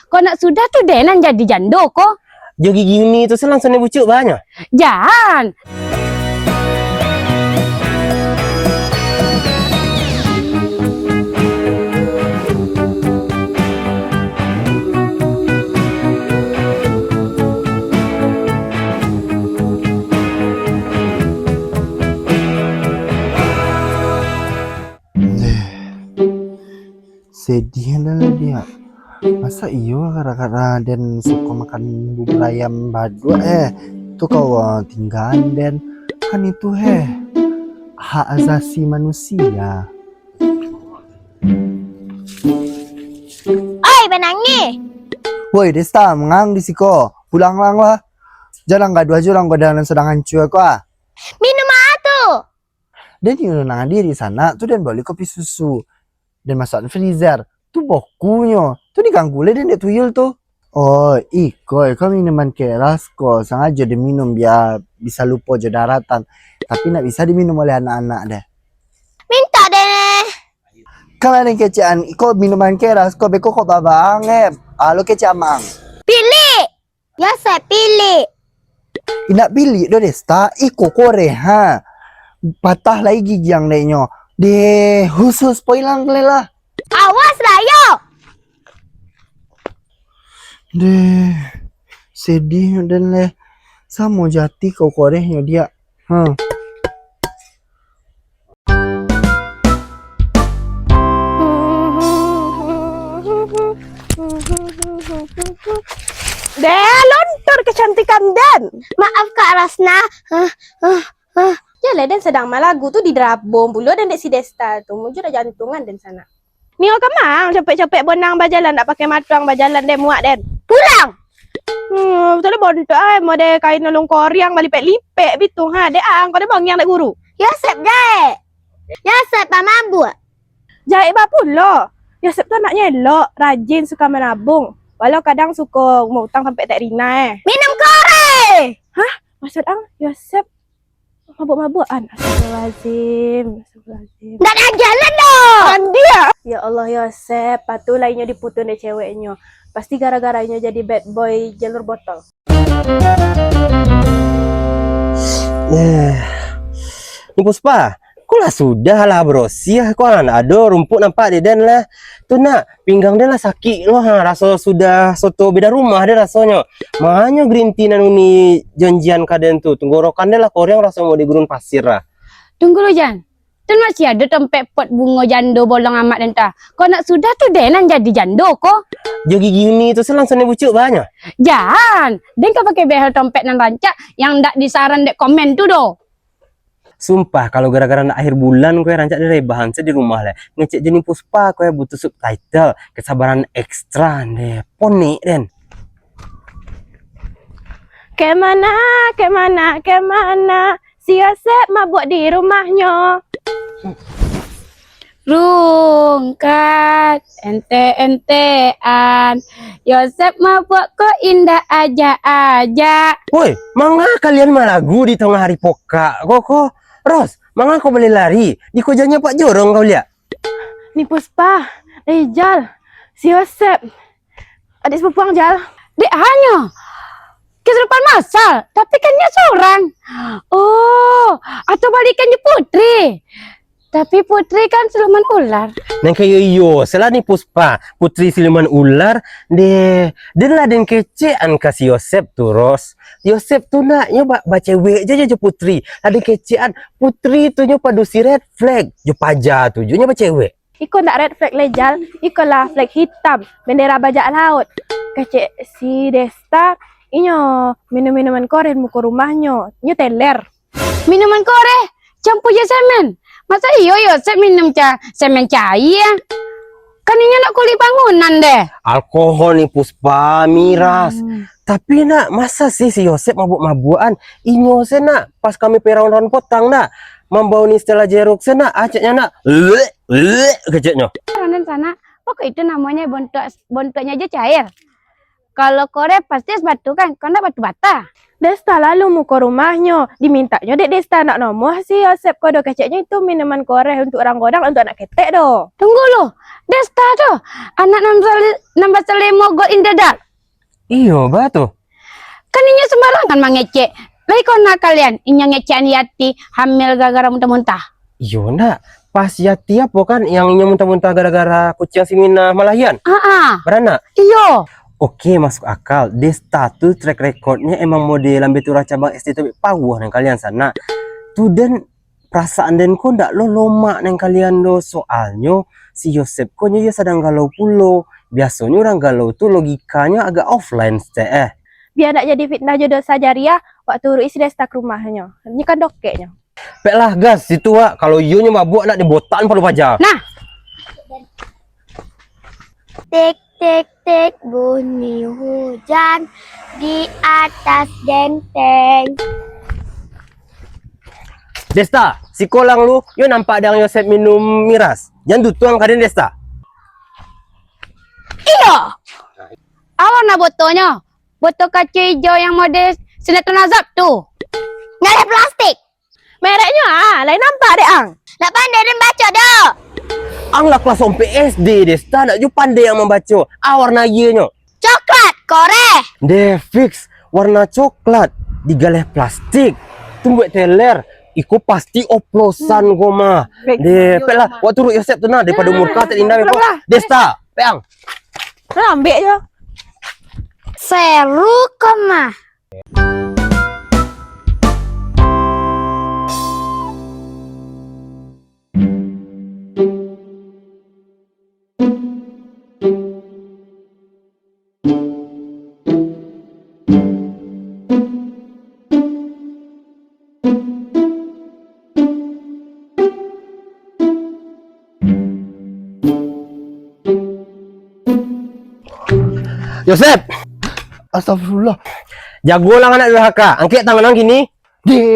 Kau nak sudah tuh Denan jadi jando kok. Jo gigi ini tu langsung ni bucuk banyak. Jangan. Sedih lah dia. Masa iyo gara-gara dan suka makan bubur ayam badu tuh kau tinggalan dan kan itu hak asasi manusia. Oi, benang ni. Woi Desta, mengang di siko. Pulang lang lah. Jangan gak dua orang kau dalam sedang hancur kau ah. Minum apa tu? Dan nang di sana tuh dan beli kopi susu. Dan masuk freezer. Tuh bokunya. Tuh diganggu dan dia tuyul tuh. Oh, kau minuman keras kok. Sengaja diminum biar bisa lupa je daratan. Tapi nak bisa diminum oleh anak-anak deh. Minta deh. Kalau ada kecian, kau minuman keras, kau beko kau babang lo kecian mang. Pilih. Ya, saya pilih. Tidak pilih do Desta. Iko kore ha. Patah lagi gigi yang lainnya. Deh, khusus poilang lah. Awas lah, yo. Deh, sedih dan leh. Sama jati kau korehnya dia. Deh, lontor kecantikan Dan. Maaf Kak Rasna. Ya, Dan sedang malagu tuh di Drabong pula dan dek si Desta tuh muncul ada jantungan dan sana. Ni orang kemang capek-capek bonang bajalan nak pakai matuang bajalan deh muak Den. Pulang. Betul bontok mau deh kain nolong koryang malipek-lipek bitung ha dek kau deh bang yang dek guru. Ya, sep jahit. Ya, sep pamabu. Jahit ba pula. Ya sep tu anaknya elok, rajin suka menabung. Walau kadang suka ngutang sampai tak rina Minum kore. Maksud Yosep mabuk-mabukan. Astagfirullahaladzim. Nggak ada jalan loh. Dia. Ya Allah Yosep, patu lainnya diputus deh ceweknya. Pasti gara-garanya jadi bad boy jalur botol. Ni Puspa, kau lah sudah lah berosia. Kau lah ada rumput nampak dia dan lah. Tu nak pinggang dia lah sakit loh. Rasa sudah soto beda rumah dia rasanya. Makanya green tea nan uni janjian kaden tu. Tenggorokan dia lah korang rasa mau di gurun pasir lah. Tunggu lo Jan. Tu masih ada tempat pot bunga jando bolong amat dan ta. Kau nak sudah tu Denan jadi jando kok. Jo gigi ini tu langsung ni bucuk banyak. Jangan. Den kau pakai behel dompet nan rancak yang ndak disaran dek komen tu doh. Sumpah kalau gara-gara nak akhir bulan kau rancak dari bahan saya di rumah lah. Ngecek jenis Puspa kau butuh subtitle, kesabaran ekstra deh. Ponik den. Kemana si Yosep mabuk di rumahnya. Rungkat ente-entean Yosep mabuk kok indah aja. Woi, mangga kalian malagu di tengah hari poka. Kok Ros, mangga kau boleh lari. Di kojanya Pak Jorong kau lihat. Ni Puspa, Jal, si Yosep adik sepupu Jal. Dek hanya kesurupan masal, tapi kan dia seorang. Oh, atau balikannya Putri. Tapi Putri kan siluman ular. Neng kayak selah ni Puspa, putri siluman ular, dia lah den kecean kasih Yosep tu Ros. Yosep tu nak nyoba baca cewek je putri. Ada kecean putri tu nyoba dusi red flag, jo paja tu jo nyoba cewek. Iko nak red flag lejal, iko lah flag hitam, bendera bajak laut. Kecek si Desta, inyo minum-minuman koren muka rumahnya, inyo teler. Minuman kore, campur je semen. Masa Yosep minum semen cair? Kan ini nak kulit bangunan deh. Alkohol ni Puspa, miras. Tapi nak masa sih si Yosep mabuk-mabukan? Inyo se nak pas kami perawan potang nak membau ni setelah jeruk se nak acaknya nak keceknya. Ronan sana, pokok itu namanya bontoknya aja cair. Kalau kore pasti es batu kan, karena batu bata. Desta lalu mu ke rumahnya, dimintanya dek Desta nak nomor si Yosep kodo keceknya itu minuman koreh untuk orang godang untuk anak ketek do. Tunggu lo, Desta tuh anak nambah selemo got in the dark. Iyo, batu. Kan inya sembarangan mangecek. Lai kona kalian, inya ngecean Yati hamil gara-gara muntah-muntah. Iyo, nak. Pas Yati apa kan yang inya muntah-muntah gara-gara kucing si Mina malahian. Beranak. Iyo. Oke, masuk akal. Desta tuh track recordnya emang model lambe turah cabang SD tu pawah nang kalian sana. Tu dan perasaan dan ko ndak lo loma nang kalian lo soalnya si Yosep ko nya sedang galau pulo. Biasanya orang galau tuh logikanya agak offline Biar nak jadi fitnah jodoh sajaria, waktu urus si Desta ke rumahnya. Ini kan dokeknya. Pek lah gas situ wak. Kalau iyo nya mabuk nak dibotan palu paja. Nah, Tik tik tik bunyi hujan di atas genteng. Desta, si kolang lu, yo nampak ada yang Yosep minum miras. Jangan tuang kalian Desta. iyo. Awan na botonya. Botol kaca hijau yang model sinetron azab tuh. Nggak ada plastik. Mereknya lain nampak dek ang. Nggak pandai dan baca dah. Ang lah kelas sampai SD Desta, nak ju pandai yang membaca. Warna ianya. Coklat, koreh. De fix warna coklat digaleh plastik. Tunggu teler. Iku pasti oplosan goma. De pelah waktu ru Yosep tu nah daripada umur kau tak indah bepo. Desta, peang. Nah, ambil je. Seru kemah. Yosep, Astagfirullah. jago lah anak durhaka. Angkat tangan gini.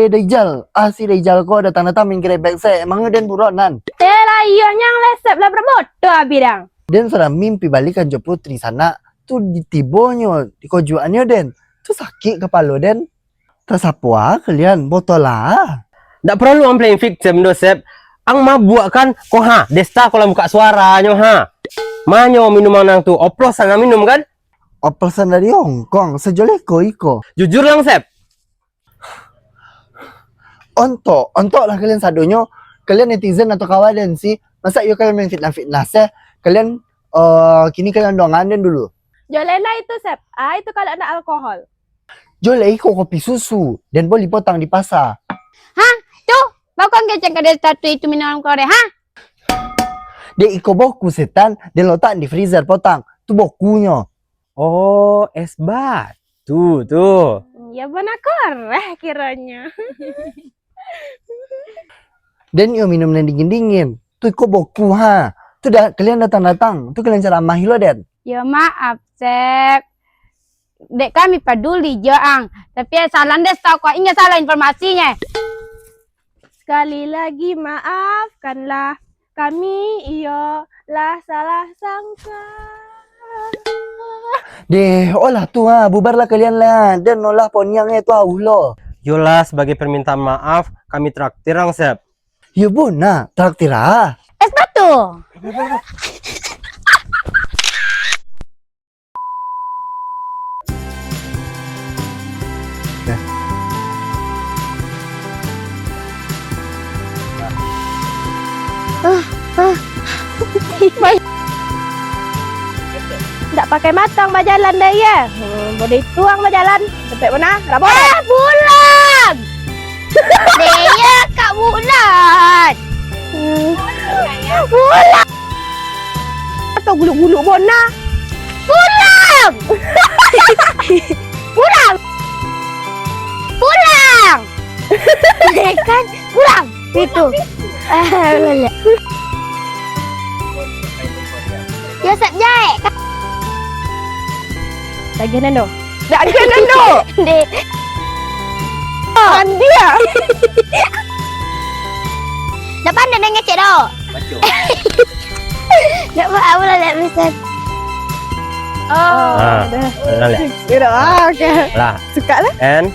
Dajjal. Si Dajjal ko datang-datang min grebek saya. Emangnya den buronan. Telah iya yang lesep lah berbodoh abidang. Den sudah mimpi balikan jo putri sana. Tu ditibonyo, di kojuannya den. Tu sakit kepala den. Terus apa kalian? Botol lah. Tak perlu ang playing victim Yosep. Ang mabuk kan ko ha. Desta kalau buka suaranya ha. Manyo minuman nang tu. Oplosan ang minum kan? Opelsan dari Hong Kong. Sejoleko iko. Jujur lang Sep. Ontok lah kalian sadonyo. Kalian netizen atau kawalan sih. Masa yuk kalian main fitnah-fitnah sih. Kalian kini kalian dongan den dulu. Jolena itu Sep. Itu kalau nak alkohol. Jolai ko kopi susu dan boleh potang di pasar. Hah? Tuh, bakal ngecek ke Desta tuh itu minuman koreh, ha? Dia iko boku setan dan letak di freezer potang. Tu bokunya. Oh, es batu tuh. Ya benar koreh kiranya. Dan yo minum yang dingin-dingin. Tu iko boku ha. Tu dah kalian datang-datang. Tu kalian ceramah lo den. Ya maaf, Sep. Dek kami peduli Joang. Tapi salah Desta kok ingat salah informasinya. Sekali lagi maafkanlah kami lah salah sangka. Deh, olah tu ha. Bubarlah kalian lah. Dan olah ponyangnya tu Allah. Yolah sebagai permintaan maaf kami traktir ang Sep. Ya bun, nah. Traktir ah. Es batu. Tak pakai matang bajalan dah ya. Boleh tuang bajalan. Sampai mana? Rabon. Bulan. Dia Kak Bulan. Bulan. Atau guluk-guluk bona. Pulang. Pulang. Pulang. Kan pulang. Itu. Lala. Yosep Jae. Lagi nendo. Tak ada nendo. Dek. Mandi ya. Depan dah ngecek dah. Tak apa lah lihat mesin. Oh. Ah, Dah. Lah lihat. Sudah. Okey. Lah. Suka lah. And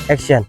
action.